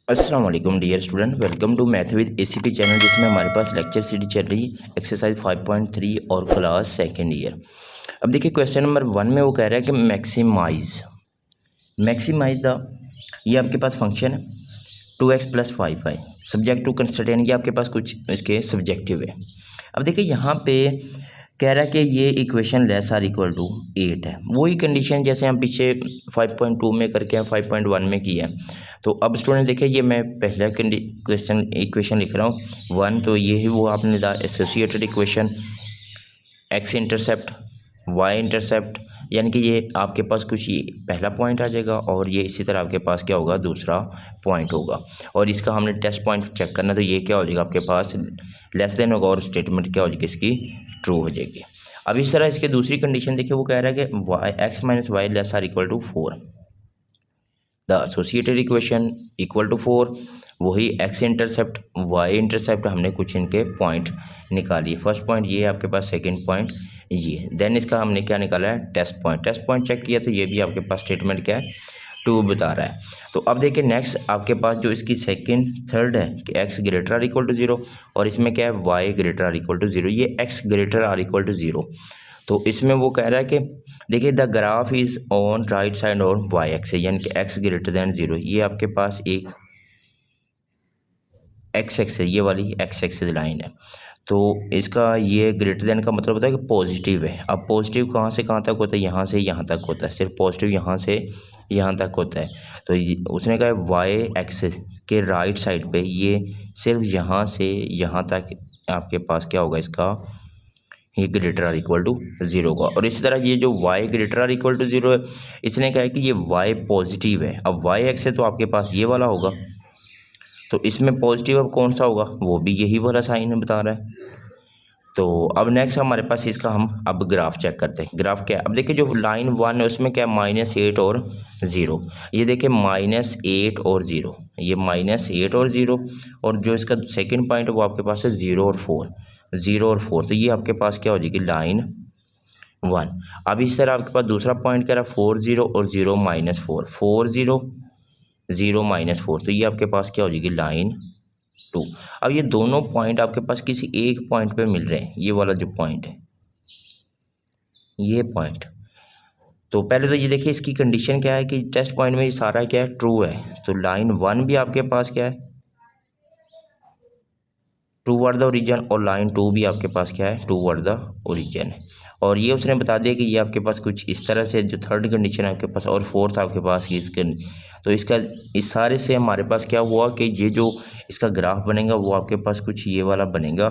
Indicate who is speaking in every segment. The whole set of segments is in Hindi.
Speaker 1: अस्सलाम वालेकुम dear student, welcome to math with ACP channel, जिसमें हमारे पास लेक्चर सीरीज चल रही एक्सरसाइज 5.3 और क्लास सेकेंड ईयर। अब देखिए क्वेश्चन नंबर 1 में वो कह रहा है कि मैक्सिमाइज द, ये आपके पास फंक्शन है 2x + 5y subject to constraint, ये आपके पास कुछ इसके सब्जेक्टिव है। अब देखिए यहाँ पे कह रहा है कि ये equation less or equal to 8 है। वही कंडीशन जैसे हम पीछे 5.2 में करके 5.1 में किया है। तो अब स्टूडेंट देखिए, ये मैं पहला क्वेश्चन इक्वेशन लिख रहा हूँ 1, तो ये ही वो आपने associated equation x intercept y intercept, यानी कि ये आपके पास कुछ ये पहला पॉइंट आ जाएगा और ये इसी तरह आपके पास क्या होगा, दूसरा पॉइंट होगा। और इसका हमने टेस्ट पॉइंट चेक करना, तो ये क्या हो जाएगा आपके पास लेस देन होगा और स्टेटमेंट क्या हो जाएगी इसकी, ट्रू हो जाएगी। अब इस तरह इसकी दूसरी कंडीशन देखिए, वो कह रहा है कि y x minus y less or equal to 4, the associated equation equal to 4। वही एक्स इंटरसेप्ट वाई इंटरसेप्ट हमने कुछ इनके पॉइंट निकालिए। फर्स्ट पॉइंट ये आपके पास, सेकंड पॉइंट ये, देन इसका हमने क्या निकाला है, टेस्ट पॉइंट चेक किया, तो ये भी आपके पास स्टेटमेंट क्या है, 2 बता रहा है। तो अब देखिए नेक्स्ट आपके पास जो इसकी सेकंड थर्ड है कि x greater or equal to 0, और इसमें क्या है, y greater or equal to 0, ये x greater or equal to 0। तो इसमें वो कह रहा है कि देखिए the graph is on right side और वाई एक्स, यानी कि एक्स ग्रेटर दैन 0, ये आपके पास एक एक्स एक्स है, ये वाली एक्स एक्स लाइन है। तो इसका ये ग्रेटर देन का मतलब होता है कि पॉजिटिव है। अब पॉजिटिव कहाँ से कहाँ तक होता है, यहाँ से यहाँ तक होता है, सिर्फ पॉजिटिव यहाँ से यहाँ तक होता है। तो उसने कहा वाई एक्स के राइट साइड पे ये सिर्फ यहाँ से यहाँ तक आपके पास क्या होगा, इसका ये ग्रेटर आर इक्वल टू 0 का। और इसी तरह ये जो y greater or equal to 0 है, इसने कहा है कि ये y पॉजिटिव है। अब y एक्स है तो आपके पास ये वाला होगा, तो इसमें पॉजिटिव अब कौन सा होगा, वो भी यही वाला साइन बता रहा है। तो अब नेक्स्ट हमारे पास इसका हम अब ग्राफ चेक करते हैं। ग्राफ क्या है, अब देखिए जो लाइन 1 है उसमें क्या है, -8 और 0। ये देखिए -8 और 0, ये -8 और 0, और जो इसका सेकंड पॉइंट है वो आपके पास है 0 और 4, 0 और 4। तो ये आपके पास क्या हो जाएगी, लाइन 1। अब इस तरह आपके पास दूसरा पॉइंट क्या रहा, 4 0 और 0 -4, 4 0 0 -4, तो ये आपके पास क्या हो जाएगी, लाइन 2। अब ये दोनों पॉइंट आपके पास किसी एक पॉइंट पे मिल रहे हैं, ये वाला जो पॉइंट है, ये पॉइंट। तो पहले तो ये देखिए इसकी कंडीशन क्या है कि टेस्ट पॉइंट में ये सारा क्या है, ट्रू है। तो लाइन 1 भी आपके पास क्या है, टूवर्ड द ओरिजिन, और लाइन 2 भी आपके पास क्या है, टूवर्ड द ओरिजिन है। और ये उसने बता दिया कि ये आपके पास कुछ इस तरह से जो थर्ड कंडीशन है आपके पास, और फोर्थ आपके पास इसके, तो इसका इस सारे से हमारे पास क्या हुआ कि ये जो इसका ग्राफ बनेगा वो आपके पास कुछ ये वाला बनेगा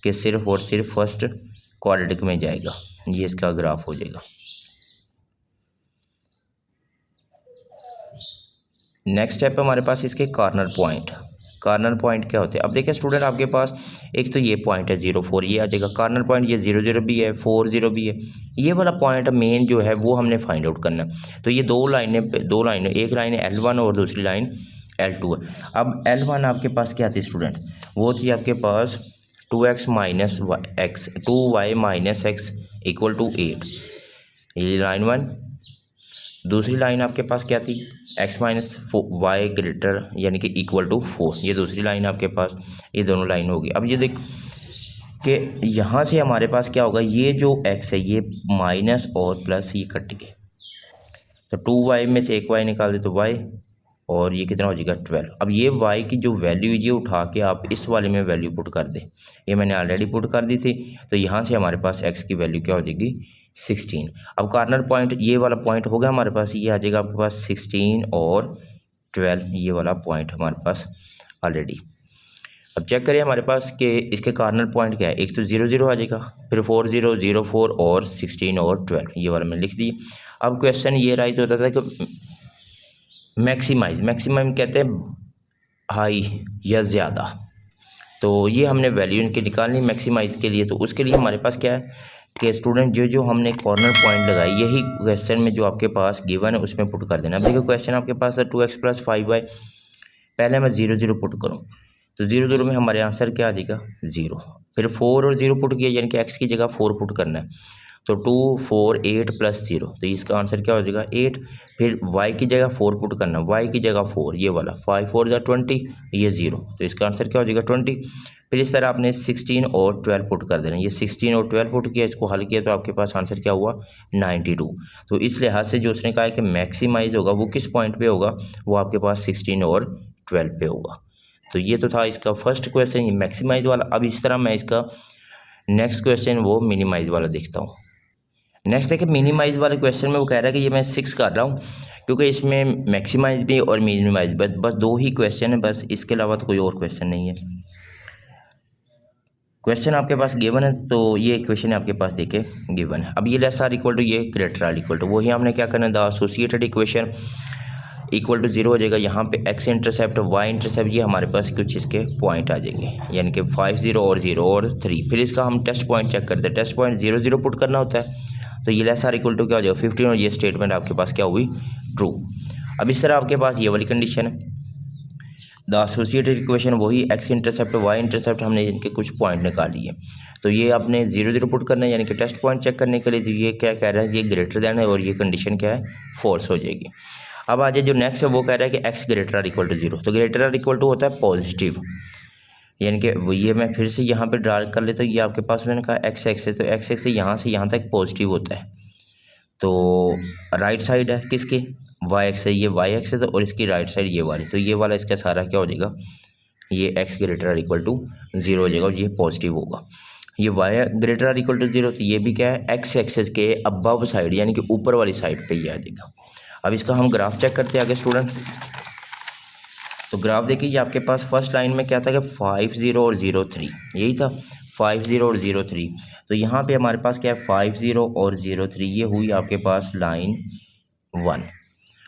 Speaker 1: कि सिर्फ और सिर्फ फर्स्ट क्वाड्रेटिक में जाएगा, ये इसका ग्राफ हो जाएगा। नेक्स्ट स्टेप है हमारे पास इसके कॉर्नर पॉइंट। कॉर्नर पॉइंट क्या होते हैं, अब देखिए स्टूडेंट आपके पास एक तो ये पॉइंट है 0 4, ये आ जाएगा कॉर्नर पॉइंट। ये 0 0 भी है, 4 0 भी है, ये वाला पॉइंट मेन जो है वो हमने फाइंड आउट करना है। तो ये दो लाइनें, एक लाइन है L1 और दूसरी लाइन L2 है। अब L1 आपके पास क्या थी स्टूडेंट, वो थी आपके पास 2x minus x 2y minus x equal to 8, ये लाइन 1। दूसरी लाइन आपके पास क्या थी, x माइनस वाई ग्रेटर यानी कि इक्वल टू 4, ये दूसरी लाइन आपके पास, ये दोनों लाइन होगी। अब ये देख कि यहाँ से हमारे पास क्या होगा, ये जो x है ये माइनस और प्लस ये कट गए, तो 2y में से एक y निकाल दे तो y, और ये कितना हो जाएगा 12। अब ये y की जो वैल्यू ये उठा के आप इस वाले में वैल्यू पुट कर दें, ये मैंने ऑलरेडी पुट कर दी थी। तो यहाँ से हमारे पास x की वैल्यू क्या हो जाएगी, 16। अब कॉर्नर पॉइंट ये वाला पॉइंट हो गया हमारे पास, ये आ जाएगा आपके पास 16 और 12, ये वाला पॉइंट हमारे पास ऑलरेडी। अब चेक करिए हमारे पास कि इसके कॉर्नर पॉइंट क्या है, एक तो 0 0 आ जाएगा, फिर 4 0 0 4 और 16 और 12, ये वाला मैंने लिख दिया। अब क्वेश्चन ये राइट होता था कि मैक्सिमम कहते हैं हाई या ज़्यादा, तो ये हमने वैल्यू इनकी निकालनी मैक्सिमाइज के लिए। तो उसके लिए हमारे पास क्या है कि स्टूडेंट जो जो हमने कॉर्नर पॉइंट लगाई, यही क्वेश्चन में जो आपके पास गिवन है उसमें पुट कर देना। अब देखो क्वेश्चन आपके पास है 2x + 5y, पहले मैं 0 0 पुट करूँ, तो 0 0 में हमारे आंसर क्या आ जाएगा, 0। फिर 4 और 0 पुट किया, यानी कि x की जगह 4 पुट करना है। तो 2 4 8 + 0, तो इसका आंसर क्या हो जाएगा 8। फिर y की जगह 4 पुट करना, y की जगह 4, ये वाला 5 4 = 20, ये 0, तो इसका आंसर क्या हो जाएगा 20। फिर इस तरह आपने 16 और 12 पुट कर देना, ये 16 और 12 पुट किया, इसको हल किया तो आपके पास आंसर क्या हुआ 92। तो इस लिहाज से जो उसने कहा है कि मैक्सिमाइज होगा वो किस पॉइंट पे होगा, वो आपके पास 16 और 12 पे होगा। तो ये तो था इसका फर्स्ट क्वेश्चन, ये मैक्सिमाइज वाला। अब इस तरह मैं इसका नेक्स्ट क्वेश्चन वो मिनिमाइज वाला देखता हूँ। नेक्स्ट देखिए मिनिमाइज वाले क्वेश्चन में वो कह रहा है कि ये मैं 6 कर रहा हूँ क्योंकि इसमें मैक्सिमाइज भी और मिनिमाइज बस 2 ही क्वेश्चन है, बस इसके अलावा तो कोई और क्वेश्चन नहीं है। क्वेश्चन आपके पास गिवन है, तो ये इक्वेशन आपके पास देखे गिवन है। अब ये लेस आर इक्वल टू ये ग्रेटर आर इक्वल टू, वही हमने क्या करना है, the associated equation equal to 0 हो जाएगा। यहाँ पे x इंटरसेप्ट y इंटरसेप्ट ये हमारे पास कुछ इसके पॉइंट आ जाएंगे, यानी कि 5 0 और 0 और 3। फिर इसका हम टेस्ट पॉइंट चेक करते हैं, टेस्ट पॉइंट 0 0 पुट करना होता है, तो ये लेस आर इक्वल टू क्या हो जाएगा 15, और ये स्टेटमेंट आपके पास क्या हुई ट्रू। अब इस तरह आपके पास ये वाली कंडीशन है, द एसोसिएटेड इक्वेशन वही x इंटरसेप्ट y इंटरसेप्ट हमने इनके कुछ पॉइंट निकाल लिए, तो ये आपने 0 0 पुट करना है, यानी कि टेस्ट पॉइंट चेक करने के लिए। तो ये क्या कह रहा है, ये ग्रेटर दैन है, और ये कंडीशन क्या है फॉल्स हो जाएगी। अब आ जाए जो नेक्स्ट है वो कह रहा है कि x greater or equal to 0, तो ग्रेटर आर इक्वल टू होता है पॉजिटिव, यानी कि ये मैं फिर से यहाँ पे ड्रा कर लेता हूँ, ये आपके पास मैंने कहा x एक्स है, तो x एक्स से यहाँ तक पॉजिटिव होता है, तो राइट साइड है किसके y एक्स है, ये y एक्स है, तो और इसकी राइट साइड ये वाली, तो ये वाला इसका सारा क्या हो जाएगा, ये x greater or equal to 0 हो जाएगा, और ये पॉजिटिव होगा। ये y greater or equal to 0, तो ये भी क्या है x एक्सेस के अबव साइड, यानी कि ऊपर वाली साइड पे ये आ जाएगा। अब इसका हम ग्राफ चेक करते हैं आगे स्टूडेंट। तो ग्राफ देखिए, ये आपके पास फर्स्ट लाइन में क्या था कि 5 0 और 0 3, यही था 5 0 और 0 3, तो यहाँ पे हमारे पास क्या है 5 0 और 0 3, ये हुई आपके पास लाइन 1।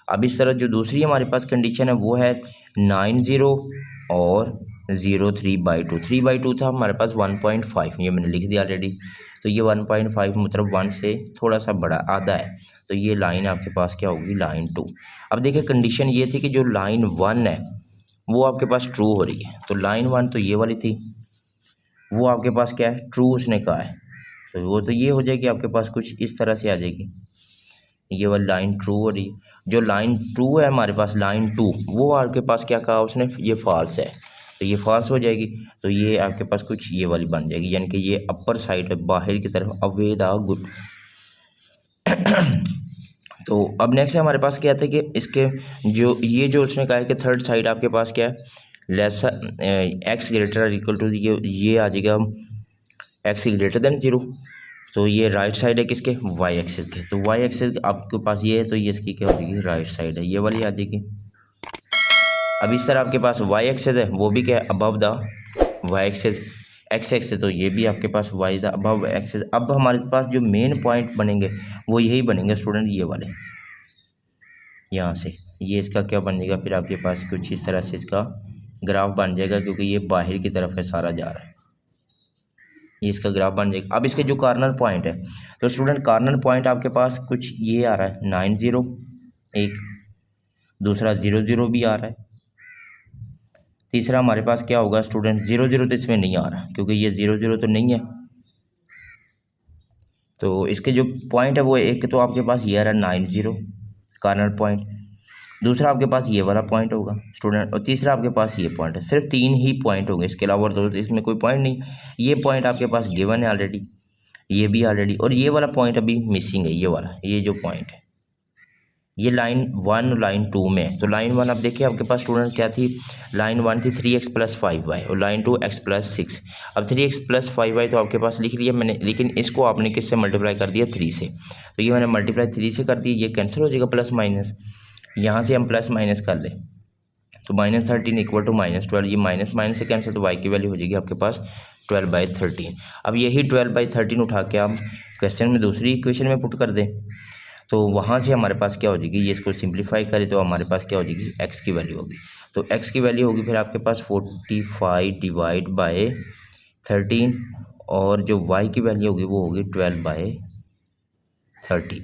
Speaker 1: अब इस तरह जो दूसरी हमारे पास कंडीशन है वो है 9 0 और 0 3/2, 3/2 था हमारे पास 1.5, ये मैंने लिख दिया ऑलरेडी, तो ये 1.5 मतलब 1 से थोड़ा सा बड़ा आधा है, तो ये लाइन आपके पास क्या होगी लाइन 2। अब देखिए कंडीशन ये थी कि जो लाइन 1 है वो आपके पास ट्रू हो रही है, तो लाइन 1 तो ये वाली थी, वो आपके पास क्या है ट्रू उसने कहा है, तो वो तो ये हो जाएगी आपके पास कुछ इस तरह से आ जाएगी, ये वाली लाइन ट्रू हो रही है। जो लाइन 2 है हमारे पास लाइन 2, वो आपके पास क्या कहा उसने, ये फॉल्स है, तो ये फॉल्स हो जाएगी, तो ये आपके पास कुछ ये वाली बन जाएगी, यानी कि ये अपर साइड है बाहर की तरफ, अवे द गुड। तो अब नेक्स्ट है हमारे पास क्या था कि इसके जो उसने कहा है कि थर्ड साइड आपके पास क्या है less x greater equal to ये आ जाएगा x ग्रेटर देन 0, तो ये राइट साइड है किसके y एक्सिस के, तो y एक्सिस आपके पास ये है, तो ये इसकी क्या हो जाएगी राइट साइड है, ये वाली आ जाएगी। अब इस तरह आपके पास y एक्सिस है, वो भी क्या है above the y axis, x axis, तो ये भी आपके पास y द अबव एक्सिस। अब हमारे पास जो मेन पॉइंट बनेंगे वो यही बनेंगे स्टूडेंट, ये वाले यहाँ से, ये इसका क्या बन जाएगा फिर आपके पास कुछ इस तरह से इसका ग्राफ बन जाएगा, क्योंकि ये बाहर की तरफ है सारा जा रहा है, ये इसका ग्राफ बन जाएगा। अब इसके जो कॉर्नर पॉइंट है, तो स्टूडेंट कॉर्नर पॉइंट आपके पास कुछ ये आ रहा है 9 0 एक, दूसरा 0 0 भी आ रहा है, तीसरा हमारे पास क्या होगा स्टूडेंट 0 0 तो इसमें नहीं आ रहा, क्योंकि ये 0 0 तो नहीं है, तो इसके जो पॉइंट है वो एक तो आपके पास ये आ रहा है 9 0 कॉर्नर पॉइंट, दूसरा आपके पास ये वाला पॉइंट होगा स्टूडेंट, और तीसरा आपके पास ये पॉइंट है। सिर्फ 3 ही पॉइंट होंगे, इसके अलावा और तो इसमें कोई पॉइंट नहीं। ये पॉइंट आपके पास गिवन है ऑलरेडी, ये भी ऑलरेडी, और ये वाला पॉइंट अभी मिसिंग है, ये वाला, ये जो पॉइंट है ये लाइन 1 लाइन 2 में है। तो लाइन 1 आप देखिए आपके पास स्टूडेंट क्या थी, लाइन 1 थी 3x + 5y, और लाइन 2 x + 6। अब 3x + 5y तो आपके पास लिख लिया मैंने, लेकिन इसको आपने किससे मल्टीप्लाई कर दिया 3 से, तो ये मैंने मल्टीप्लाई 3 से कर दिया, ये कैंसिल हो जाएगा प्लस माइनस, यहाँ से हम प्लस माइनस कर ले, तो -13 इक्वल टू -12, ये माइनस माइनस से कैंसिल, तो y की वैल्यू हो जाएगी आपके पास 12/13। अब यही 12/13 उठा के हम क्वेश्चन में दूसरी इक्वेशन में पुट कर दें, तो वहाँ से हमारे पास क्या हो जाएगी, ये इसको सिंप्लीफाई करें तो हमारे पास क्या हो जाएगी x की वैल्यू होगी, तो x की वैल्यू होगी फिर आपके पास 45/13, और जो y की वैल्यू होगी वो होगी 12/13।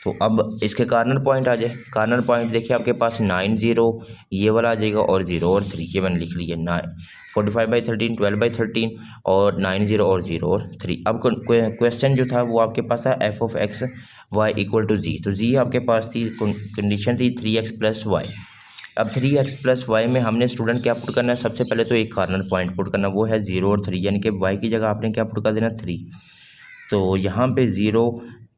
Speaker 1: तो अब इसके कार्नर पॉइंट आ जाए। कार्नर पॉइंट देखिए आपके पास 9 0 ये वाला आ जाएगा और 0 और 3 ये मैंने लिख लिया। 45/13 12/13 और 9 0 और 0 और 3। अब क्वेश्चन जो था वो आपके पास था f(x) y = g। तो g आपके पास थी, कंडीशन थी 3x + y। अब 3x + y में हमने स्टूडेंट क्या पुट करना है, सबसे पहले तो एक कार्नर पॉइंट पुट करना, वो है 0 और 3, यानी कि y की जगह आपने क्या पुट कर देना 3। तो यहाँ पे 0,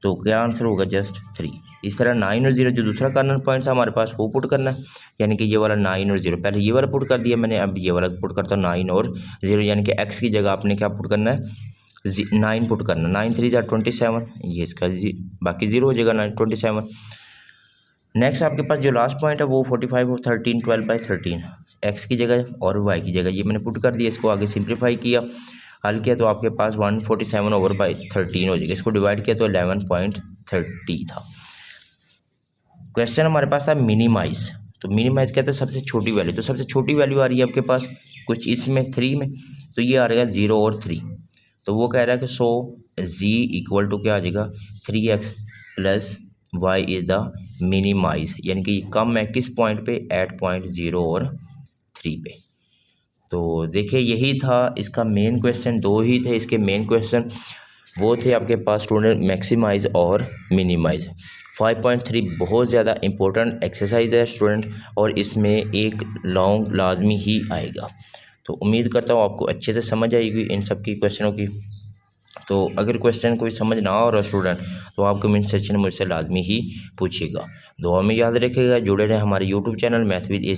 Speaker 1: तो क्या आंसर होगा जस्ट 3। इस तरह 9 और 0 जो दूसरा कार्नर पॉइंट था हमारे पास वो पुट करना है, यानी कि ये वाला 9 और 0, पहले ये वाला पुट कर दिया मैंने, अब ये वाला पुट करता हूँ 9 और 0, यानी कि x की जगह आपने क्या पुट करना है 9 पुट करना। 9 3 27, ये इसका बाकी 0 हो जाएगा 9 27। नेक्स्ट आपके पास जो लास्ट पॉइंट है वो 45/13 12/13 x की जगह और y की जगह ये मैंने पुट कर दिया। इसको आगे सिंप्लीफाई किया, हल किया तो आपके पास 147/13 हो जाएगा। इसको डिवाइड किया तो 11.30 था। क्वेश्चन हमारे पास था मिनिमाइज। तो मिनिमाइज कहते हैं सबसे छोटी वैल्यू, तो सबसे छोटी वैल्यू आ रही है आपके पास कुछ इसमें 3 में, तो ये आ रहेगा 0 और 3। तो वो कह रहा है कि सो z = क्या आ जाएगा 3x + y is the minimise, यानी कि ये कम है किस पॉइंट पे, एट पॉइंट 0 और 3 पे। तो देखिए यही था इसका मेन क्वेश्चन, दो ही थे इसके मेन क्वेश्चन, वो थे आपके पास स्टूडेंट मैक्सिमाइज और मिनिमाइज। 5.3 बहुत ज़्यादा इम्पोर्टेंट एक्सरसाइज है स्टूडेंट, और इसमें एक लॉन्ग लाजमी ही आएगा। तो उम्मीद करता हूँ आपको अच्छे से समझ आएगी इन सब की क्वेश्चनों की। तो अगर क्वेश्चन कोई समझ ना हो रहा स्टूडेंट तो आप कमेंट सेक्शन में मुझसे लाजमी ही पूछिएगा। दुआ में याद रखिएगा, जुड़े रहें हमारे यूट्यूब चैनल मैथ विद